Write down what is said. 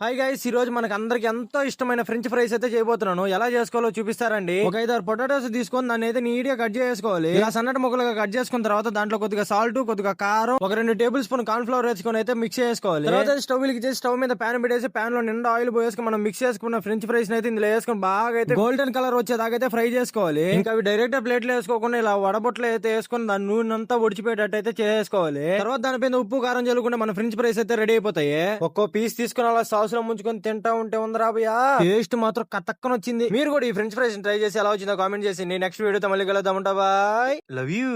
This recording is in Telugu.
హాయ్ గైస్, ఈ రోజు మనకు అందరికి ఎంతో ఇష్టమైన ఫ్రెంచ్ ఫ్రైస్ అయితే చేయబోతున్నాను. ఎలా చేసుకోవాలో చూపిస్తారండి. ఒక 5-6 పొటాటోస్ తీసుకొని దాన్ని అయితే నీట్ గా కట్ చేసుకోవాలి. ఇలా సన్నటి ముక్కలుగా కట్ చేసుకున్న తర్వాత దాంట్లో కొద్దిగా సాల్ట్, కొద్దిగా కారం, ఒక 2 టేబుల్ స్పూన్ కార్న్ ఫ్లవర్ వేసుకొని అయితే మిక్స్ చేసుకోవాలి. తర్వాత స్టవ్ వెలిగి చేసి స్టవ్ మీద ప్యాన్ పెట్టేసి ప్యాన్ లో నిండా ఆయిల్ పోసుకొని మనం మిక్స్ చేసుకున్న ఫ్రెంచ్ ఫ్రైస్ అయితే ఇందులో వేసుకొని బాగా అయితే గోల్డెన్ కలర్ వచ్చేదాకైతే ఫ్రై చేసుకోవాలి. ఇంకా అవి డైరెక్ట్ ప్లేట్ లో వేసుకోకుండా ఇలా వడబొట్లు అయితే వేసుకొని దాని నూనె అంతా ఒడిచిపోయేటట్టు అయితే చేసుకోవాలి. తర్వాత దానిపైన ఉప్పు కారం చల్లుకుంటే మన ఫ్రెంచ్ ఫ్రైస్ అయితే రెడీ అయిపోతాయి. ఒక్కో పీస్ తీసుకుని అలా సాస్ లో ముంచుకొని తింటా ఉంటే ఉందరా భయ్యా, టేస్ట్ మాత్రం కతక్కన వచ్చింది. మీరు కూడా ఈ ఫ్రెంచ్ ఫ్రైస్ ట్రై చేసి ఎలా వచ్చిందో కామెంట్ చేసి నెక్స్ట్ వీడియోతో మళ్ళీ కలుద్దాం. Bye, love you.